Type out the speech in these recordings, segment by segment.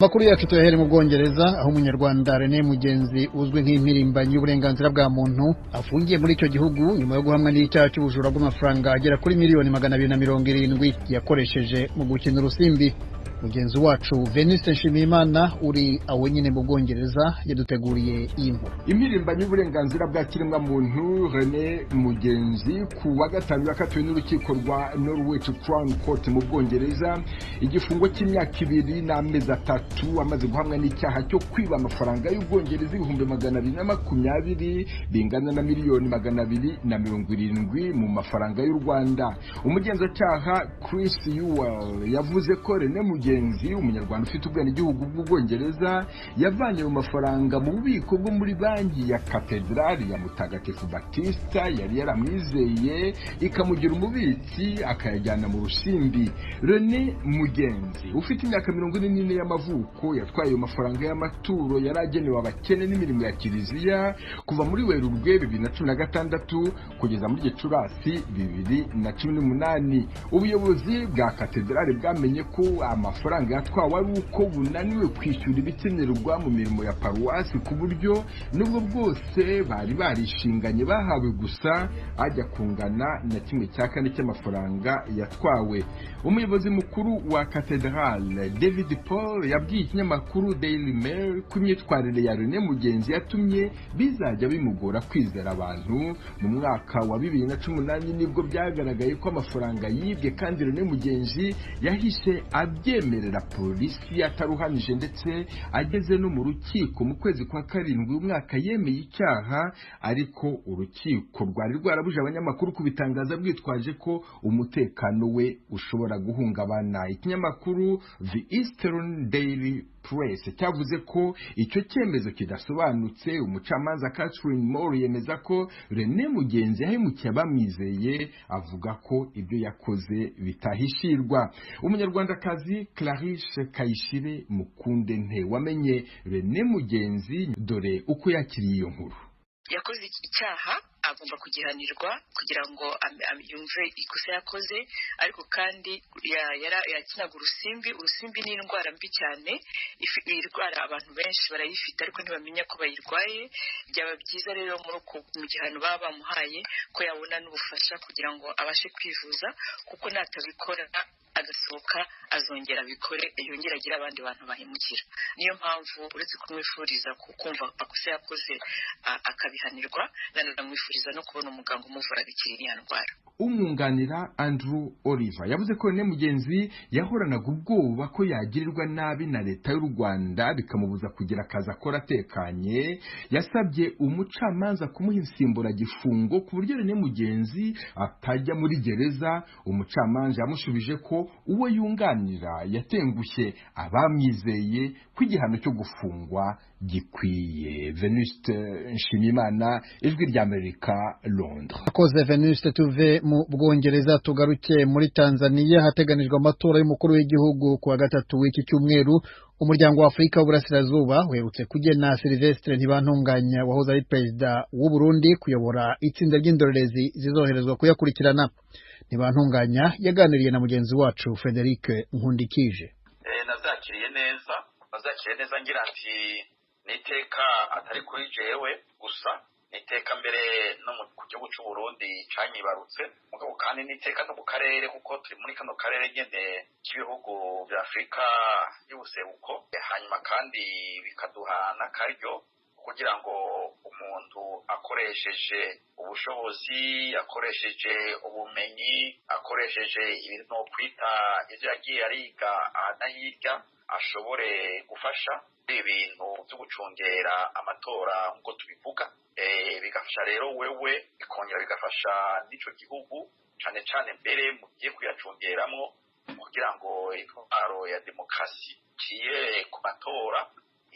Makuru yacu tuyahere mu Bwongereza aho Umunyarwanda René Mugenzi uzwi nk'impirimbanyi y'uburenganzira bwa muntu afungiye muri icyo gihugu nyuma yo guhamwa n'icyaha cy'ubujura bw'amafaranga agera kuri miliyoni 270 yakoresheje mu gukina urusimbi. Mugenzi wacu Veniste Nshimiyimana uri aho nyine mu Bwongereza yaduteguriye iyi nkuru. Impirimbanyi y'uburenganzira bwa kiremwa muntu René Mugenzi ku wa gatanu yakatiwe n'urukiko rwa Doreuko Crown Court mu Bwongereza igifungo cy'imyaka 2 n'amezi 3 amaze guhamwa n'icyaha cyo kwiba amafaranga y'Ubwongereza 220 bingana na miliyoni 270 mu mafaranga y'u Rwanda. Umugenzacyaha Chris Ewell yavuze ko René Mugenzi Umunyarwanda ufite ubwenegihugu bw'Ubwongereza yavanye mu mafaranga mu bubiko bwo muri banki ya Katedrali ya Mutagatifu Batista yari yaramwizeye ikamugira umubitsi akayajyana mu rusimbi. René Mugenzi ufite imyaka 44 y'amavuko yatwaye ayo mafaranga y'amaturo yaragenewe abakene n'imirimo ya kiliziya kuva muri Werurwe 2016 kugeza muri Gicurasi 2018. Ubuyobozi bwa Katedrali bwamenye ko amafaranga yatwawe ari uko bunaniwe kwishyura ibikenerwa mu mirimo ya paruwasi ku buryo nubwo bwose bari barishinganye bahawe gusa ajya kungana na 1/4 cy'amafaranga yatwawe. Umuyobozi mukuru wa Cathedral David Paul yabwiye ikinyamakuru Daily Mail ko imyitwarire ya René Mugenzi yatumye bizajya bimugora kwizera abantu. Mu mwaka wa 2018 nibwo byagaragaye ko amafaranga yibwe kandi René Mugenzi yahishe abyemerera polisi ataruhanije ndetse ageze no mu rukiko mu kwezi kwa 7 umwaka yemeye icyaha, ariko urukiko rwari rwarabuje abanyamakuru kubitangaza bwitwaje ko umutekano we ushobora guhungabana. Ikinyamakuru The Eastern Daily Press cyavuze ko icyo cyemezo kidasobanutse. Umucamanza Catherine Muri yemeza ko René Mugenzi yahemukiye abamwizeye, avuga ko ibyo yakoze bitahishirwa. Umunyarwandakazi Clarisse Kayishire Mukunde nte wamenye René Mugenzi dore uko yakiriye iyo nkuru. Yakoze icyaha agomba kugihanirwa kugira ngo yumve ikosa yakoze, ariko kandi yakinaga urusimbi ni indwara mbi cyane, irwara abantu benshi barayifite ariko ntibamenya ko bayirwaye. Byaba byiza rero mu gihano baba bamuhaye ko yabona n'ubufasha kugira ngo abashe kwivuza, kuko natabikora agasohoka azongera bikore yongera agira abandi bantu bahemukira. Niyo mpamvu uretse kumwifuriza kumva akosa yakoze akabihanirwa, nanamwifuriza no kubona umuganga umuvura bikiri iyo ndwara. Umwunganira Andrew Oliver yavuze ko René Mugenzi yahoranaga ubwoba ko yagirirwa nabi na leta y'u Rwanda bikamubuza kugira akazi akora atekanye. Yasabye umucamanza kumuha insimbura gifungo ku buryo René Mugenzi atajya muri gereza. Umucamanza yamushubije ko uwo yunganira yatengushye abamwizeye ko igihano cyo gufungwa gikwiye. Veniste Nshimiyimana, Ijwi ry'Amerika, Londres. Akoze Veniste. Tuve mu Bwongereza tugaruke muri Tanzania hateganijwe amatora y'umukuru w'igihugu ku wa gatatu w'iki cyumweru. Umuryango wa Afrika w'Uburasirazuba uherutse kugena Sylvestre Ntibantunganya wahoze ari perezida w'u Burundi kuyobora itsinda ry'indorerezi zizoherezwa kuyakurikirana. Ntibantunganya yaganiriye na mugenzi wacu Frederic Nkundikije. Nazakiriye neza ngira ati niteka atari kuri jewe gusa, niteka mbere no mu gihugu cy'u Burundi canyibarutse, mugabo kandi niteka no mu karere kuko turi muri kano karere nyene cy'ibihugu bya Afrika y'ubuseruko. Hanyuma kandi bikaduha n'akaryo kugira ngo umuntu akoresheje ubushobozi, akoresheje ubumenyi, akoresheje ibintu kwita ivyo yagiye ariga anahirya, ashobore gufasha ibintu byo gucungera amatora nk'uko tubivuga. Bigafasha rero wewe, bikongera bigafasha n'ico gihugu cyane cyane mbere mu giye kuyacungeramo kugira ngo intwaro ya demokarasi kiye ku matora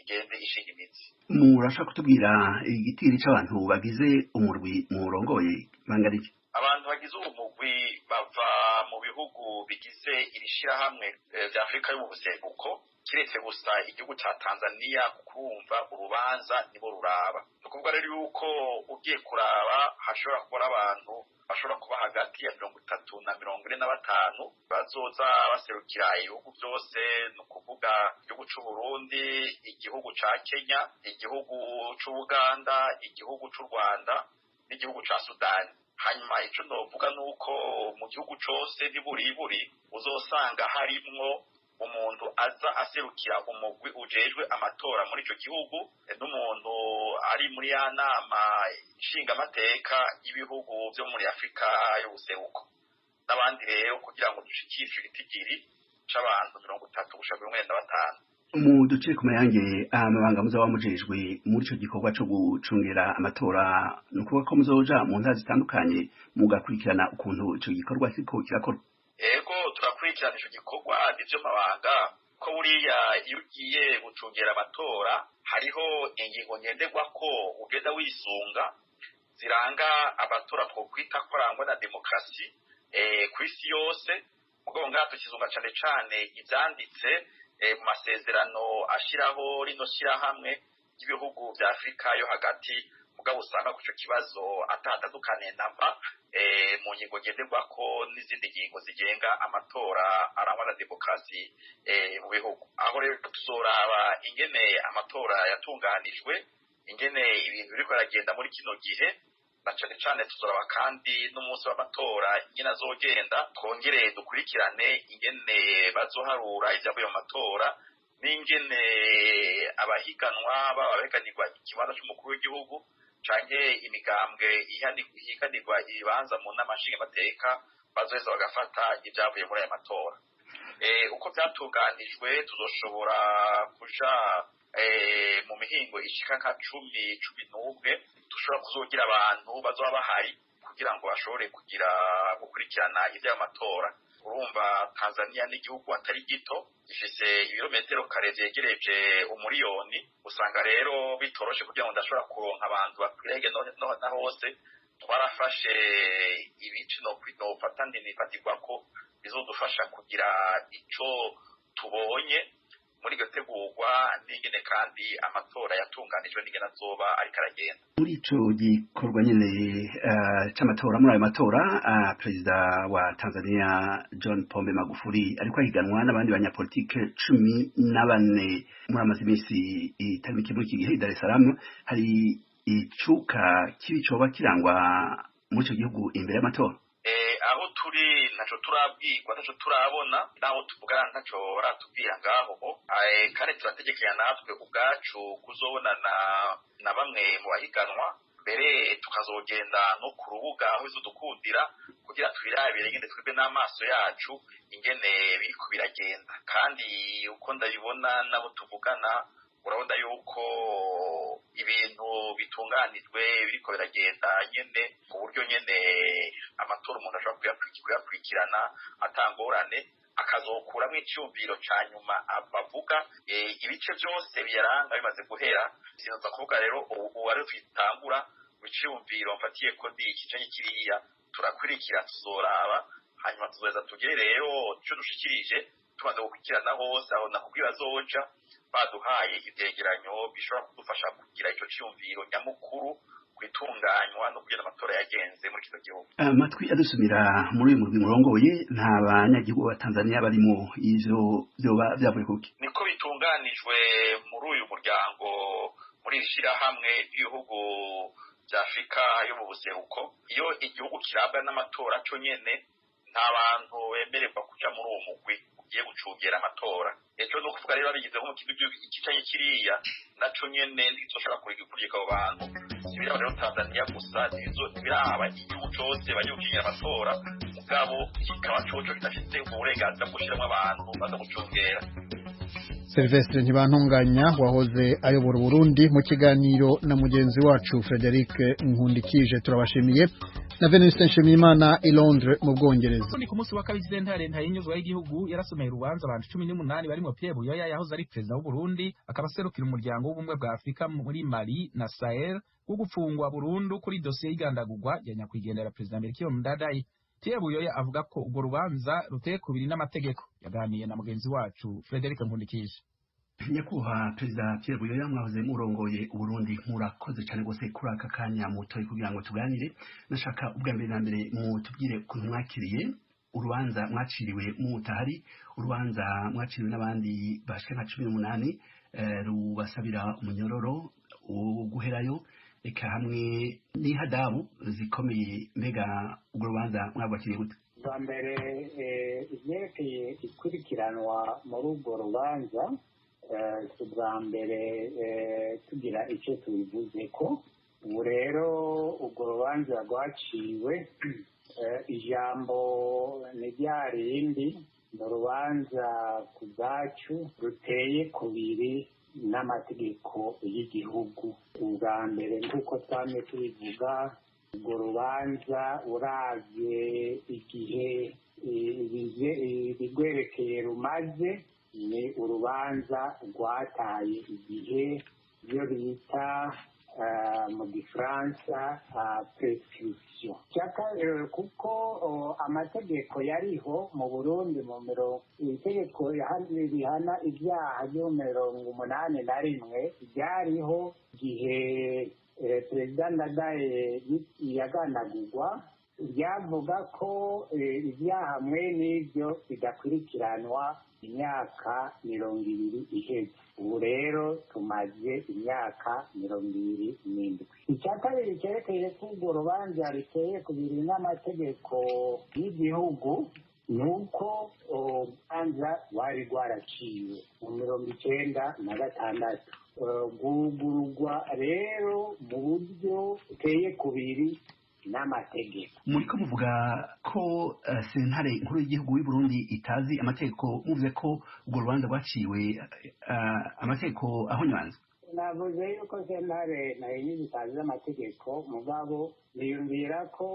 igende ishinga imitsi. Murashaka kutubwira igitiri cy'abantu bagize umurwi murongoye bangarije? Abantu bagize umugwi bava mu bihugu bigize irishira hamwe bya Afrika y'ubuseruko, kiretse gusa igihugu ca Tanzania kukumva urubanza nibo ruraba nukuvuga rero yuko ugiye kuraba hashobora kuba abantu bashobora kuba hagati ya 30 na 45 bazoza baserukira ibihugu byose nukuvuga igihugu c'u Burundi igihugu ca Kenya igihugu c'u Uganda igihugu c'u Rwanda n'igihugu ca Sudani hanyuma ico novuga nuko mu gihugu cose niburiburi uzosanga harimwo umuntu aza aserukira umugwi ujejwe amatora muri ico gihugu n'umuntu ari muri ya nama nshinga amateka y'ibihugu byo muri Afrika y'ubuseruko n'abandi rero kugira ngo dushikishe igitigiri c'abantu 30 gushaka 45 mu duce ku mayange amabanga muzaba mujejwe muri ico gikorwa cyo gucungera amatora nukuvuga ko muzoja mu ntara zitandukanye mugakurikirana ukuntu ico gikorwa siko kirakora. Ego turakurikirana ico gikorwa n'ivyo mabanga ko buriya iyo ugiye gucungera amatora hariho ingingo ngenderwako ugenda wisunga ziranga abatora twokwita ko arangwa na demokrasi kw'isi yose mugabo ngaha tukizunga cane ivyanditse mu masezerano ashiraho rino shirahamwe ry'ibihugu vya Afrika yo hagati mugabo usanga kuco kibazo atatandukane namba mu ngingo ngenderwako n'izindi ngingo zigenga amatora arangwa na demokrasi mu bihugu aho rero tuzoraba ingene amatora yatunganijwe ingene ibintu biriko aragenda muri kino gihe na cane tuzoraba kandi n'umunsi w'amatora ingene azogenda twongere dukurikirane ingene bazoharura ivyavuye mu matora n'ingene abahiganwa babahiganirwa ikibanza c'umukuru w'igihugu canke imigambwe ihiganirwa ibibanza mu nama nshingamateka bazoheza bagafata ivyavuye muri aya matora uko vyatunganijwe tuzoshobora kuja mu mihingo ishika nka 10-11 dushobora kuzogira abantu bazoba bahari kugira ngo bashobore kugira gukurikirana ivy'amatora urumva Tanzania n'igihugu atari gito gifise ibirometero kare vyegereje umuriyoni usanga rero bitoroshe kugira ngo ndashobora kuronka abantu bakwirege na hose twarafashe ibice no kwitofata nifatirwa ko bizodufasha kugira ico tubonye muri gategurwa n'ingene kandi amatora yatunganijwe n'ingene azoba ariko aragenda muri ico gikorwa nyene c'amatora muri ayo matora perezida wa Tanzania John Pombe Magufuli ariko ahiganwa n'abandi banyapolitike 14 muri amazi imisi itari mike muri iki gihe Dar es Salaam hari icuka kibicoba kirangwa muri ico gihugu imbere y'amatora aho turi naco turabwirwa naco turabona naho tuvugana naco baratubwira ngaho kandi turategekanya natwe ubwacu kuzobonana na bamwe mu bahiganwa mbere tukazogenda no ku rubuga aho izodukundira kugira twirabire ingene twebwe n'amaso yacu ingene biriko biragenda kandi uko ndabibona nabo tuvugana urabona yuko ibintu bitunganijwe biriko biragenda nyene ku buryo nyene amatora umuntu ashobora kuyakurikirana atangorane akazokuramwo icyumviro ca nyuma bavuga ibice byose biyaranga bimaze guhera sinoza kuvuga rero ubu ari twitangura icyumviro mfatiye ko ndi ikicanye kiriya turakurikira tuzoraba hanyuma tuzoza tugere rero ico dushikirije tumaze gukurikirana hose aho nakubwira bazoja baduhaye ivyegeranyo bishobora kudufasha kugira ico cyumviro nyamukuru kwitunganywa no kugira amatora yagenze muri kino gihugu amatwi adusumira muri uyu murwi murongoye nta banyagihugu ba Tanzania barimo ivyo byoba vyavuye kuki niko bitunganijwe muri uyu muryango muri ishirahamwe ry'ibihugu vya Afrika yo mu buseruko iyo igihugu kirabwa n'amatora co nyene nta bantu bemererwa kuja muri uwo mugwi ugiye gucungera amatora ejo no kuvuga rero babigize nko mu kigo ikicanye kiriya naco nyene ndizoshaka kurigikuriye abo bantu ibiraba rero Tanzania gusa biraba igihugu cose bagiye gucungera amatora mugabo kikaba coco kidafite uburenganzira bwo gushiramwo abantu baza gucungera. Sylvestre Ntibantunganya wahoze ayobora Burundi mu kiganiro na mugenzi wacu Frederic Nkundikije turabashimiye na Venuste Nshimiyimana i Londres mu Bwongereza. Ku munsi wa kabiri sentare ntayinyuzwa y'igihugu yarasomeye urubanza abantu 18 barimo Bw'Ubwongereza yahoze ari president w'u Burundi akaba aserukira umuryango w'ubumwe bwa Afrika muri Mali na Sahel wo gufungwa burundu kuri dosiye y'igandagurwa ya nyakwigendera president Melchior Ndadaye. Bw'Ubwongereza avuga ko urwo rubanza ruteye kubiri n'amategeko. Yaganiye na mugenzi wacu Frederic Nkundikije. nyakubahwa perezida Pierre Buyoya mwahoze murongoye Uburundi murakoze cyane gose kuri aka kanya mutoye kugira ngo tuganire. Nashaka ubwa mbere na mbere mutubwire ukuntu mwakiriye urubanza mwaciriwe mutahari, urubanza mwaciriwe n'abandi bashika nka 18 rubasabira umunyororo guherayo eka hamwe n'ihadabu zikomeye. Mbega urwo rubanza mwabakiriye gute? bwa mbere ivyerekeye ikurikiranwa muri urwo rubanza ubwa mbere tugira icyo tubivuze ko ubu rero urwo rubanza rwaciwe ijambo ni rya rindi ni urubanza ku bwacu ruteye kubiri n'amategeko y'igihugu. ubwa mbere nk'uko twamye tubivuga urwo rubanza uravye igihe ibigwerekeye rumaze ni urubanza rwataye igihe ibyo bita mu gifaransa prescription kuko amategeko yariho mu Burundi mu itegeko rihana ibyaha byo 81 ryariho igihe perezida Ndadaye yaganagurwa ryavuga ko ibyaha mwene ibyo bidakurikiranwa imyaka 20 iheze. ubu rero tumaze imyaka 27. icya kabiri cyerekeye ko urwo rubanza riteye kubiri n'amategeko y'igihugu ni uko urubanza rwari rwaraciwe mu 1996 rwugururwa rero mu buryo buteye kubiri n'amategeko. Muriko muvuga ko sentare nkuru y'igihugu y'u Burundi itazi amategeko, muvuze ko urwo rubanza rwaciwe amategeko ahonywanzwe. navuze yuko sentare nayo itazi amategeko mugabo niyumvira ko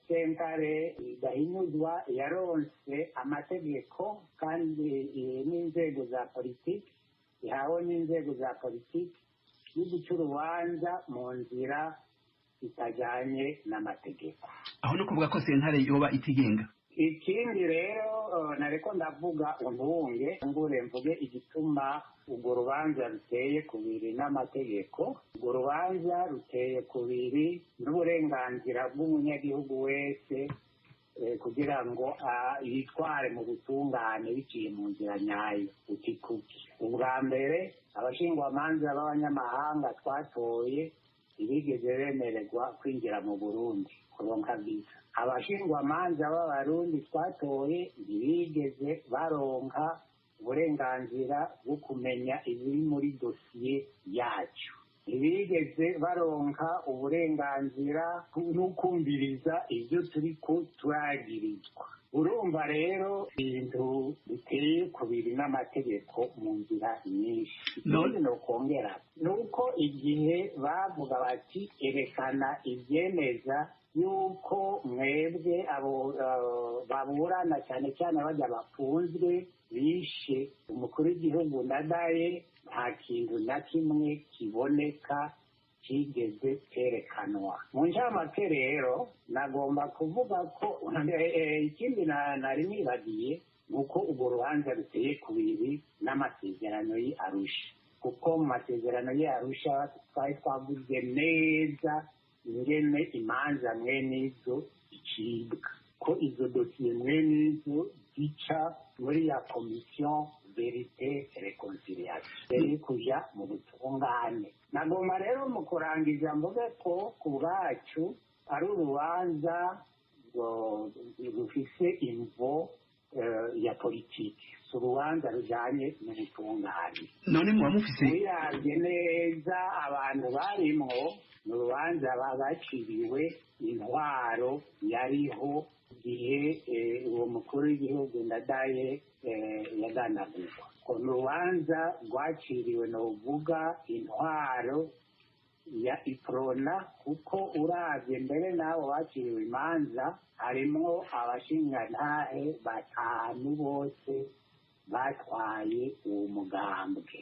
sentare idahinyuzwa yaronse amategeko kandi n'inzego za politiki ihawe n'inzego za politiki yo guca urubanza mu nzira itajyanye n'amategeko. Aho no kuvuga ko sentare yoba itigenga. ikindi rero nareko ndavuga umbunge ngure mvuge igituma urwo rubanza ruteye kubiri n'amategeko. urwo rubanza ruteye kubiri n'uburenganzira bw'umunyagihugu wese kugira ngo yitware mu butungane biciye mu nzira nyayo utikuki. ubwa mbere abashingwamanza b'abanyamahanga twatoye ntibigeze bemererwa kwinjira mu Burundi kuronka visa. abashingwamanza b'abarundi twatoye ntibigeze baronka uburenganzira bwo kumenya ibiri muri dosiye yacu. ntibigeze baronka uburenganzira n'ukumviriza ibyo turiko turagirizwa. urumva rero ibintu biteye kubiri n'amategeko mu nzira nyinshi. ikindi nokongera ni uko igihe bavuga bati erekana ibyemeza yuko mwebwe abo baburana cyane cyane bajya bafunzwe bishe umukuru w'igihugu Ndadaye, nta kintu na kimwe kiboneka kigeze kerekanwa. mu ncamake rero nagomba kuvuga ko ikindi nari nibagiye ni uko urwo rubanza ruteye kubiri n'amasezerano y'i Arusha, kuko mu masezerano y'i Arusha twari twavuze neza ingene imanza mwene izo icibwa, ko izo dosiye mwene izo zica muri ya komisiyo verite reconciliation yari kuja mu butungane. nagomba rero mu kurangiza mvuge ko ku bwacu ari urubanza rufise imvo ya politiki, si urubanza rujanye n'ubutungane. none muba mufise ubiravye neza abantu barimwo ni urubanza baciriwe intwaro yariho igihe uwo mukuru w'igihugu Ndadaye yaganagurwa. ni urubanza rwaciriwe novuga intwaro ya iprona, kuko uravye mbere n'abo baciriwe imanza harimwo abashingantahe 5 bose batwaye uwo mugambwe.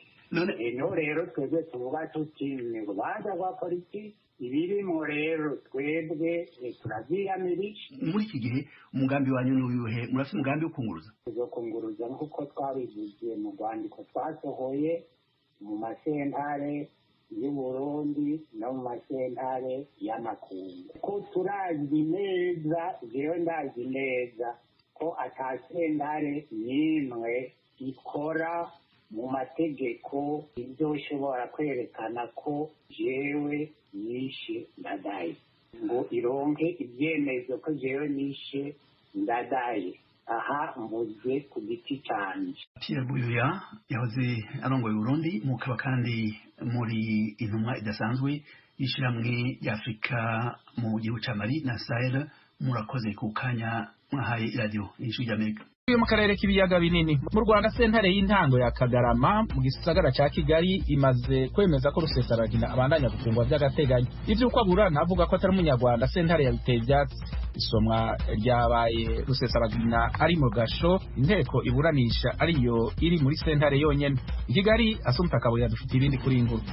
ino rero twebwe tuvuga tuti ni urubanza rwa politiki ibirimo rero twebwe turavyiyamirije. Muri iki gihe umugambi wanyu n'uyuhe? Murafite umugambi wo kunguruza? Tuzokunguruza nk'uko twabivuze mu rwandiko twasohoye mu masentare y'Uburundi no mu masentare y'amakungu, ko turazi neza, jewe ndazi neza ko ata sentare n'imwe ikora mu mategeko izoshobora kwerekana ko jewe nishe ndadaye, ngo ironke ibyemezo ko jewe nishe ndadaye. Aha mvuze ku giti canje. Pierre Buyoya yahoze arongoye Burundi, mukaba kandi muri intumwa idasanzwe y'ishiramwe y'Afrika mu gihugu ca Mali na Sahel. Murakoze ku kanya mwahaye radio y'Ijwi ry'Amerika. Mu karere k'ibiyaga binini mu Rwanda, sentare y'intango ya Kagarama mu gisagara ca Kigali imaze kwemeza ko Rusesabagina abandanya gufungwa by'agateganyo. Ivyo uko aburana avuga ko atari umunyarwanda, sentare yabiteye ivyatsi. Isomwa ryabaye Rusesabagina ari mu gasho, inteko iburanisha ariyo iri muri sentare yonyene. I Kigali, Asumta Kabuye dufite ibindi kuri inkuru.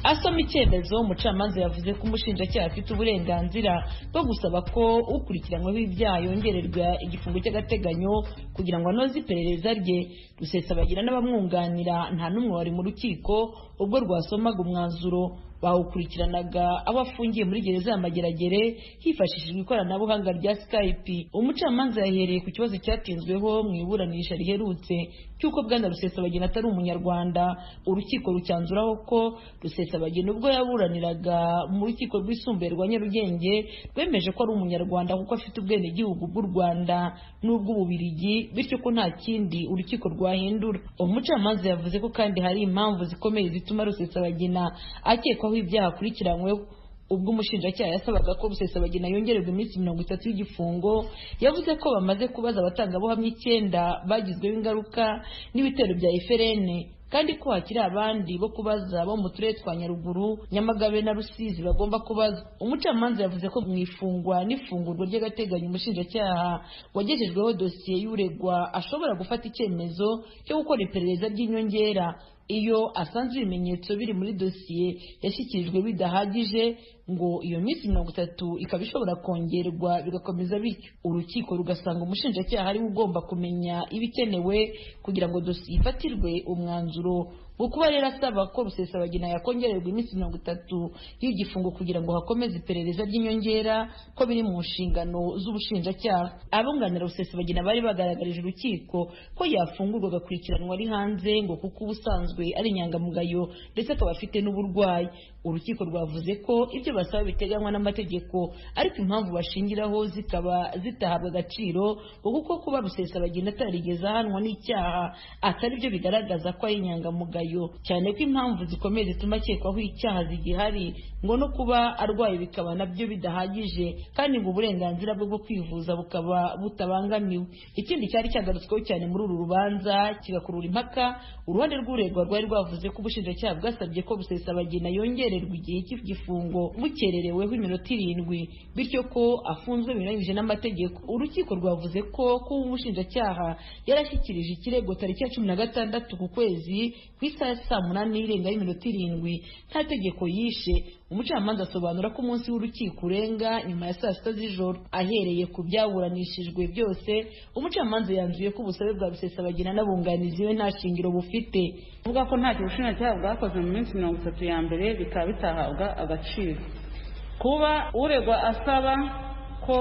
Asoma icyemezo, umucamanza yavuze ko umushinjacyaha afite uburenganzira bwo gusaba ko ukurikiranyweho ibyaha yongererwa igifungo cy'agateganyo kugira ngo anoze iperereza rye. Rusesabagina n'abamwunganira nta n'umwe wari mu rukiko ubwo rwasomaga umwanzuro. Bawukurikiranaga abo afungiye muri gereza ya Mageragere hifashishijwe ikoranabuhanga rya Skype. Umucamanza yahereye ku kibazo cyatinzweho mu iburanisha riherutse cy'uko Bwana Rusesabagina atari umunyarwanda. Urukiko rucyanzuraho ko Rusesabagina ubwo yaburaniraga mu rukiko rwisumbuye rwa Nyarugenge rwemeje ko ari umunyarwanda kuko afite ubwenegihugu bw'u Rwanda n'ubw'Ububirigi, bityo ko nta kindi urukiko rwahindura. Umucamanza yavuze ko kandi hari impamvu zikomeye zituma Rusesabagina akekwa ibyaha akurikiranyweho. Ubwo umushinjacyaha yasabaga ko Rusesabagina yongererwa iminsi 30 y'igifungo, yavuze ko bamaze kubaza abatangabuhamya 9 bagizweho ingaruka n'ibitero bya FRN, kandi ko hakiri abandi bo kubaza bo mu turere twa Nyaruguru, Nyamagabe na Rusizi bagomba kubaza. Umucamanza yavuze ko mu ifungwa n'ifungurwa ry'agateganyo umushinjacyaha wagejejweho dosiye y'uregwa ashobora gufata icyemezo cyo gukora iperereza ry'inyongera iyo asanze ibimenyetso biri muri dosiye yashyikirijwe bidahagije, ngo iyo minsi 30 ikaba ishobora kongerwa bigakomeza bityo. Urukiko rugasanga umushinjacyaha ari ugomba kumenya ibikenewe kugira ngo dosiye ifatirwe umwanzuro wo kuba rero asaba ko Rusesabagina yakongererwa iminsi 30 y'igifungo kugira ngo hakomeze iperereza ry'inyongera ko biri mu nshingano z'ubushinjacyaha. Abunganira Rusesabagina bari bagaragarije urukiko ko yafungurwa agakurikiranwa ari hanze, ngo kuko ubusanzwe ari inyangamugayo ndetse akaba afite n'uburwayi. Urukiko rwavuze ko ibyo basaba biteganywa n'amategeko, ariko impamvu bashingiraho zikaba zitahabwa agaciro, kuko kuba Rusesabagina atarigeze ahanwa n'icyaha atari byo bigaragaza ko ari inyangamugayo, cyane ko impamvu zikomeye zituma akekwaho icyaha zigihari, ngo no kuba arwaye bikaba nabyo bidahagije, kandi ngo uburenganzira bwe bwo kwivuza bukaba butabangamiwe. Ikindi cyari cyagarutsweho cyane muri uru rubanza kigakurura impaka, uruhande rw'uregwa rwari rwavuze ko ubushinjacyaha bwasabye ko Rusesabagina yongererwa igihe cy'igifungo bukerereweho iminota 7, bityo ko afunzwe binyuranyije n'amategeko. Urukiko rwavuze ko umushinjacyaha yarashyikirije ikirego tariki ya 16 ku kwezi ku isaha saa 8 irenga y'iminota 7 nta tegeko yishe. Umucamanza asobanura ko umunsi w'urukiko urenga nyuma ya saa 6 z'ijoro. Ahereye ku byaburanishijwe byose, umucamanza yanzuye ko ubusabe bwa Rusesabagina n'abunganizi be nta shingiro bufite. Avuga ko nta ubushinjacyaha bwakoze mu minsi 30 ya mbere bikaba bitahabwa agaciro. Kuba uregwa asaba ko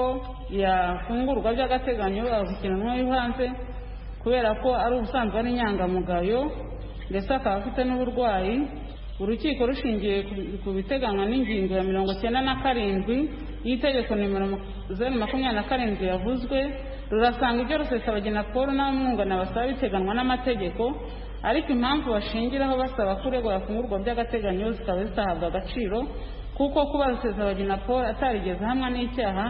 yafungurwa by'agateganyo agakurikiranwa hanze kubera ko ari ubusanzwe ari inyangamugayo ndetse akaba afite n'uburwayi, urukiko rushingiye ku biteganywa n'ingingo ya 97 y'itegeko nimero 027 yavuzwe, rurasanga ibyo Rusesabagina Paul n'abamwunganira basaba biteganywa n'amategeko, ariko impamvu bashingiraho basaba ko uregwa yafungurwa by'agateganyo zikaba zitahabwa agaciro, kuko kuba Rusesabagina Paul atarigeze hamwe n'icyaha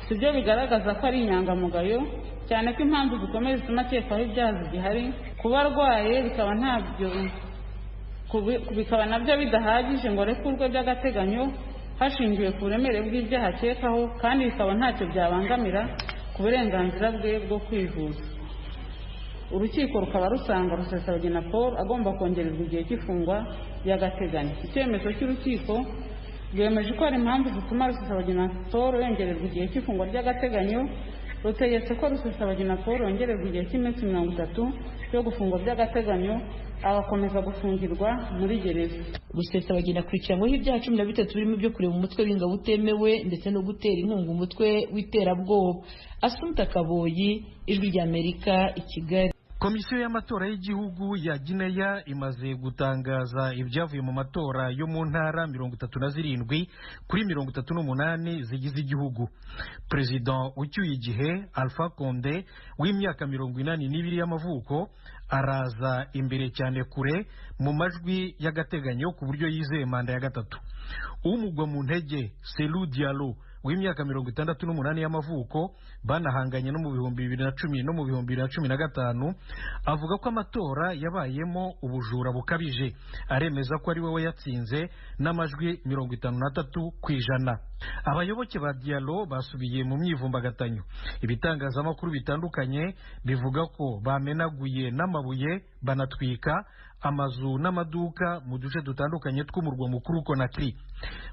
sibyo bigaragaza ko ari inyangamugayo, cyane ko impamvu zikomeye zituma akekwaho ibyaha zigihari. Kuba arwaye bikaba nabyo bidahagije ngo arekurwe by'agateganyo hashingiwe ku buremere bw'ibyaha akekaho, kandi bikaba ntacyo byabangamira ku burenganzira bwe bwo kwivuza. urukiko rukaba rusanga Rusesabagina Paul agomba kongererwa igihe cy'ifungwa ry'agateganyo. Icyemezo cy'urukiko rwemeje ko hari impamvu zituma Rusesabagina Paul yongererwa igihe cy'ifungwa ry'agateganyo. Rutegetse ko Rusesabagina Paul yongererwa igihe cy'iminsi 30 cyo gufungwa by'agateganyo agakomeza gufungirwa muri gereza. Rusesabagina akurikiranyweho ibyaha 13 birimo ibyo kureba umutwe w'ingabo utemewe ndetse no gutera inkunga umutwe w'iterabwoba. Assumpta Kaboyi, Ijwi ry'Amerika, i Kigali. Komisiyo y'amatora y'igihugu ya Guinea imaze gutangaza ibyavuye mu matora yo mu ntara 37 kuri 38 zigize igihugu. President ucyuye igihe Alpha Condé w'imyaka 42 y'amavuko araza imbere cyane kure mu majwi y'agateganyo ku buryo yizeye manda ya gatatu. Umugwa mu ntege Selou Diallo w'imyaka 68 y'amavuko banahanganye no mu 2010 no mu 2015 avuga ko amatora yabayemo ubujura bukabije, aremeza ko ari we yatsinze n'amajwi 53%. Abayoboke ba Diallo basubiye mu myivumbagatanya. Ibitangazamakuru bitandukanye bivuga ko bamenaguye n'amabuye banatwika amazu n'amaduka mu duce dutandukanye tw'umurwa mukuru Conakry.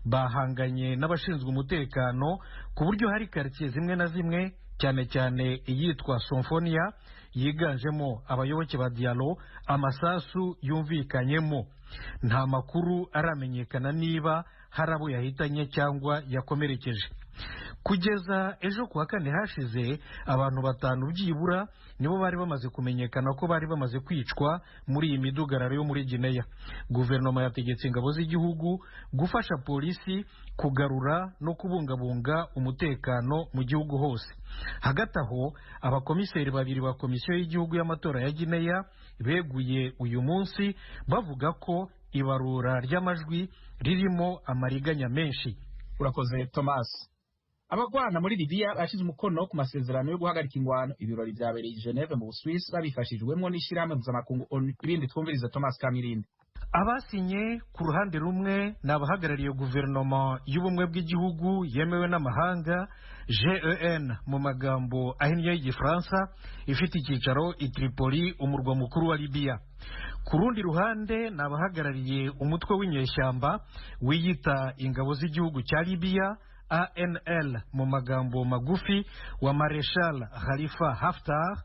Bahanganye n'abashinzwe umutekano ku buryo hari quartier zimwe na zimwe cyane cyane iyitwa Symphonia yiganjemo abayoboke ba Diallo amasasu yumvikanyemo. Nta makuru aramenyekana niba harabo yahitanye cyangwa yakomerekeje. Kugeza ejo kuwa kane hashize abantu 5 byibura nibo bari bamaze kumenyekana ko bari bamaze kwicwa muri iyi midugararo yo muri Guinea. Guverinoma yategetse ingabo z'igihugu gufasha polisi kugarura no kubungabunga umutekano mu gihugu hose. Hagati aho abakomiseri 2 ba komisiyo y'igihugu y'amatora ya Guinea beguye uyu munsi bavuga ko ibarura ry'amajwi ririmo amariganya menshi. Urakoze Thomas. Abagwana muri Libya bashize umukono ku masezerano yo guhagarika ingwano. Ibirori byabereye i Geneve mu Busuwisi babifashijwemo n'ishyirahamwe mpuzamakungu ONU. Ibindi twumviriza Thomas Kamirindi. Abasinye ku ruhande rumwe n'abahagarariye guverinoma y'ubumwe bw'igihugu yemewe n'amahanga GEN mu magambo ahinnye y'Igifaransa ifite icyicaro i Tripoli, umurwa mukuru wa Libya. Ku rundi ruhande n'abahagarariye umutwe w'inyeshyamba wiyita ingabo z'igihugu cya Libya ANL mu magambo magufi wa Marshal Khalifa Haftar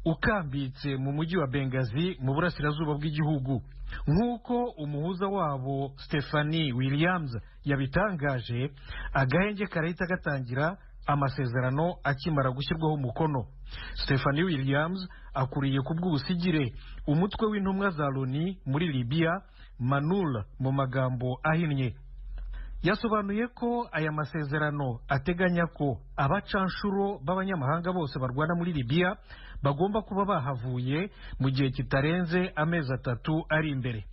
ukambitse mu mujyi wa Benghazi mu burasirazuba bw'igihugu. Nk'uko umuhuza wabo Stephanie Williams yabitangaje, agahenge karahita gatangira amasezerano akimara gushyirwaho umukono. Stephanie Williams akuriye ku bw'ubusigire umutwe w'intumwa za Loni muri Libya, Manul mu magambo ahinnye. Yasobanuye ko aya masezerano ateganya ko abacanshuro b'abanyamahanga bose barwana muri Libya bagomba kuba bahavuye mu gihe kitarenze amezi 3 ari imbere.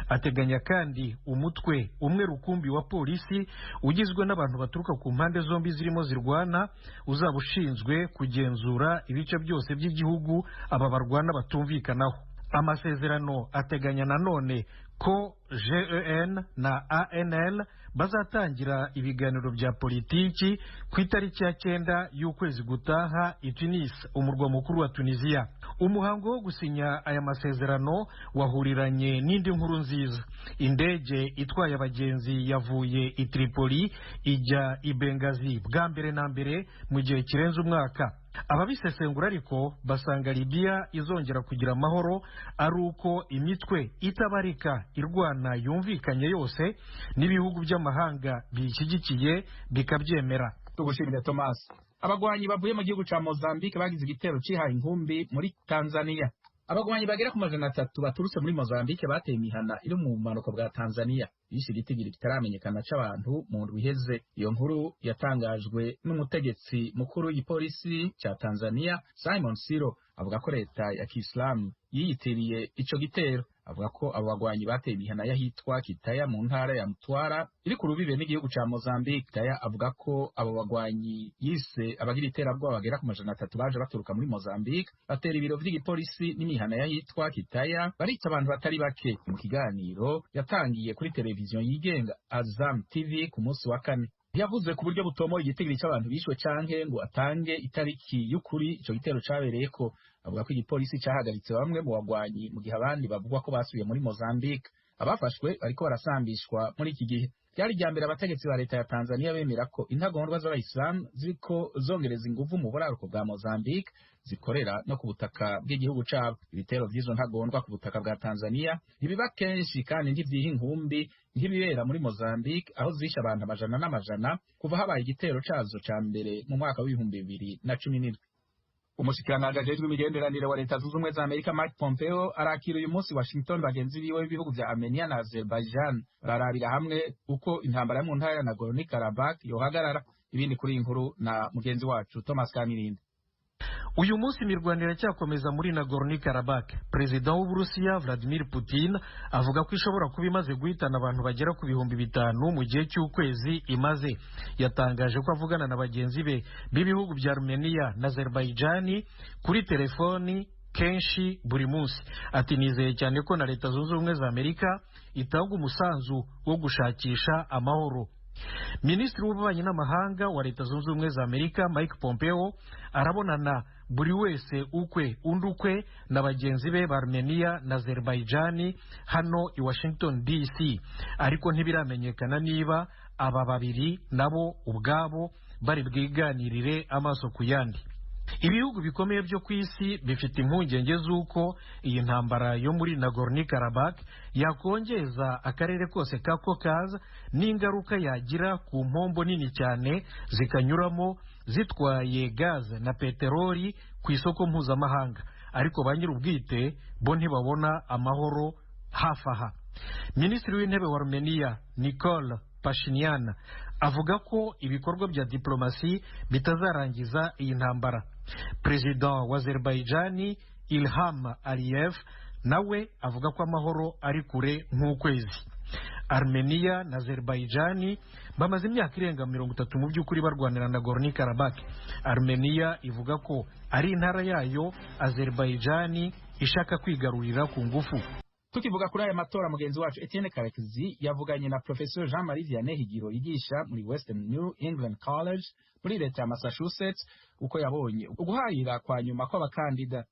Ateganya kandi umutwe umwe rukumbi wa polisi ugizwe n'abantu baturuka ku mpande zombi zirimo zirwana uzaba ushinzwe kugenzura ibice byose by'igihugu aba barwana batumvikanaho. Amasezerano ateganya nanone ko GEN na ANL bazatangira ibiganiro bya politiki ku itariki ya 9 y'ukwezi gutaha i Tunis, umurwa mukuru wa Tunisia. Umuhango wo gusinya aya masezerano wahuriranye n'indi nkuru nziza. Indege itwaye abagenzi yavuye i Tripoli ijya i Benghazi bwa mbere na mbere mu gihe kirenze umwaka. Ababisesengura ariko basanga Libya izongera kugira amahoro ari uko imitwe itabarika irwana yumvikanye yose n'ibihugu by'amahanga bishyigikiye bikabyemera. Tugushimire Thomas. Abagwanyi bavuye mu gihugu ca Mozambique bagize igitero cihaye inkumbi muri Tanzania. Abagwanyi bagera ku 300 baturutse muri Mozambique bateye imihana iri mu bumanuko bwa Tanzania. Bisi gitigiri kitaramenyekana c'abantu mu ndwi iheze. Iyo nkuru yatangajwe n'umutegetsi mukuru w'ipolisi ca Tanzania Simon Siro, avuga ko leta ya Kiislamu yiyitiriye ico gitero. Avuga ko abo bagwanyi bateye imihana yahitwa Kitaya mu ntara ya Mtwara iri ku rubibe n'igihugu ca Mozambique. Kitaya avuga ko abo bagwanyi yise abagira iterabwoba bagera ku 300 baje baturuka muri Mozambique batera ibiro vy'igipolisi n'imihana yahitwa Kitaya barica abantu batari bake. Mu kiganiro yatangiye kuri televiziyo yigenga Azam TV ku munsi wa kane, yavuze ku buryo butomoye igitigiri cy'abantu bishwe canke ngo atange itariki y'ukuri ico gitero cabereyeko. Avuga ko igipolisi cahagaritse bamwe mu bagwanyi mu gihe abandi bavugwa ko basubiye muri Mozambique. Abafashwe bariko barasambishwa muri iki gihe. Byari irya mbere abategetsi ba leta ya Tanzania bemera ko intagondwa z'abayisilamu ziriko zongereza inguvu mu buraruko bwa Mozambique zikorera no ku butaka bw'igihugu cabo. Ibitero vy'izo ntagondwa ku butaka bwa Tanzania ntibiba kenshi kandi ntivyiha inkumbi nk'ibibera muri Mozambique aho zishe abantu amajana n'amajana kuva habaye igitero cazo ca mbere mu mwaka w'ibihumbi 2017. Umushikiranganji ajejwe imigenderanire wa leta zunze ubumwe za Amerika Mike Pompeo arakira uyu munsi Washington bagenzi biwe b'ibihugu vya Armenia na Azerbaijan bararabira hamwe uko intambara yo mu ntara ya Nagorno-Karabakh yohagarara. Ibindi kuri inkuru na mugenzi wacu Thomas Kamirindi. Uyu munsi imirwanire iracyakomeza muri Nagorno-Karabakh. Perezida w'Uburusiya Vladimir Putin avuga ko ishobora kuba imaze guhitana abantu bagera ku 5,000 mu gihe cy'ukwezi imaze. Yatangaje ko avugana na bagenzi be b'ibihugu bya Armenia na Azerbaijan kuri telefoni kenshi buri munsi. Ati nizeye cyane ko na Leta Zunze Ubumwe za Amerika itanga umusanzu wo gushakisha amahoro. Minisitiri w'ububanyi n'amahanga wa Leta Zunze Ubumwe za Amerika Mike Pompeo arabonana buri wese ukwe undi ukwe na bagenzi be ba Armenia na Azerbaijan hano i Washington DC, ariko ntibiramenyekana niba aba babiri nabo ubwabo bari bwiganirire amaso ku yandi. Ibihugu bikomeye byo ku isi bifite impungenge z'uko iyi ntambara yo muri Nagorno-Karabakh yakongeza akarere kose ka Caucase n'ingaruka yagira ku mpombo nini cyane zikanyuramo zitwaye gaze na peteroli ku isoko mpuzamahanga, ariko ba nyir'ubwite bo ntibabona amahoro hafi aha. Minisitiri w'intebe wa Armenia Nikol Pashinyan avuga ko ibikorwa bya diplomasi bitazarangiza iyi ntambara. Perezida wa Azerbaijan Ilham Aliyev nawe avuga ko amahoro ari kure nk'ukwezi. Armenia na Azerbaijan bamaze imyaka irenga 30 mu by'ukuri barwanira na Nagorno-Karabakh. Armenia ivuga ko ari intara yayo, Azerbaijan ishaka kwigarurira ku ngufu. Tukivuga kuri aya matora, mugenzi wacu Etienne Karekezi yavuganye na Professor Jean-Marie Vianney Higiro yigisha muri Western New England College muri leta ya Massachusetts uko yabonye uguharira kwa nyuma kw'abakandida.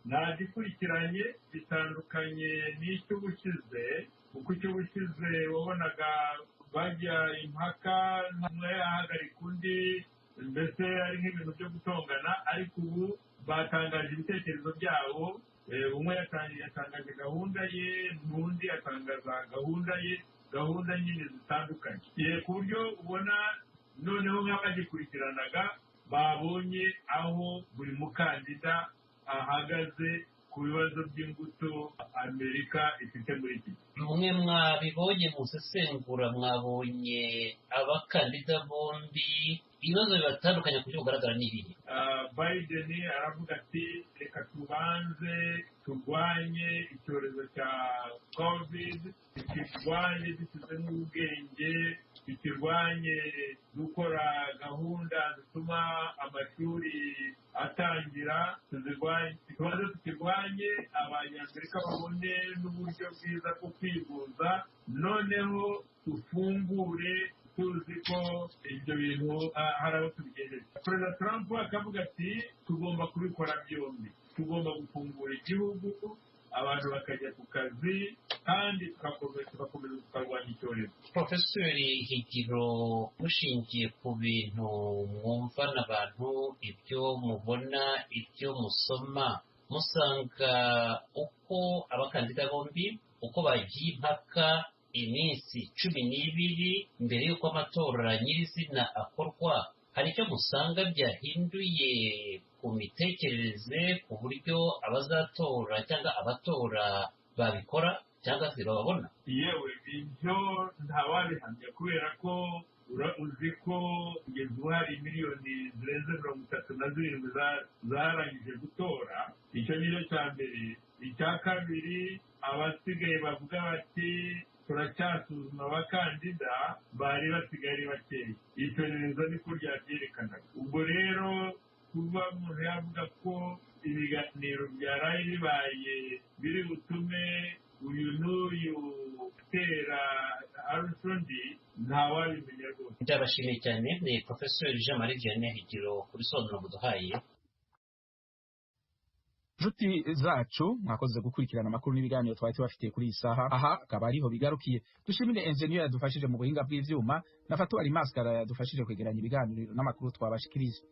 Nagikurikiranye bitandukanye n'icyo bushize, kuko icyo bushize wabonaga bajya impaka umwe yahagarika undi, mbese ari nk'ibintu byo gutongana, ariko ubu batangaje ibitekerezo byabo. Umwe yatangaje gahunda ye, n'undi atangaza gahunda ye, gahunda nyine zitandukanye, ku buryo ubona noneho nk'abagikurikiranaga babonye aho buri mukandida ahagaze ku bibazo by'imbuto Amerika ifite muri iki. Mwe mwabibonye musesengura, mwabonye abakandida bombi ibibazo bibatandukanye ku buryo bugaragara n'ibihe. Biden aravuga ati reka tubanze turwanye icyorezo cya COVID, tukirwanye dushyizemo ubwenge, tukirwanye gukora gahunda zituma amashuri atangira, tubanze tukirwanye abanyamerika babone n'uburyo bwiza bwo kwivuza, noneho dufungure tuzi ko ibyo bintu hari abo tubigejeje. Perezida Trump akavuga ati tugomba kubikora byombi, tugomba gufungura igihugu, abantu bakajya ku kazi, kandi tugakomeza tukarwanya icyorezo. Profesori Higiro, mushingiye ku bintu mwumva n'abantu, ibyo mubona, ibyo musoma, musanga uko abakandida bombi uko bagiye impaka iminsi 12 mbere y'uko amatora nyirizina akorwa, hari icyo musanga byahinduye ku mitekerereze, ku buryo abazatora cyangwa abatora babikora cyangwa se bababona? Yewe ibyo ntawabihamya, kubera ko uzi ko kugeza ubu hari miliyoni zirenze 37 zarangije gutora. Icyo ni cyo cya mbere. Icya kabiri, abasigaye bavuga bati turacyasuzuma abakandida, bari basigaye ari bakeya. Iperereza niko ryabyerekanaga. Ubwo rero kuba umuntu yavuga ko ibiganiro byaraye bibaye biri butume uyu n'uyu utera arusundi ntawabimenya rwose. Ndabashimiye cyane ni Professor Jean Marie Vianney Higiro kuri sobanuro muduhaye. Nshuti zacu mwakoze gukurikirana amakuru n'ibiganiro twari tubafitiye kuri iyi saha. Aha akaba ariho bigarukiye. Dushimire engineer yadufashije mu buhinga bw'ivyuma na Fatu Ali Maskara yadufashije kwegeranya ibiganiro n'amakuru twabashikirije.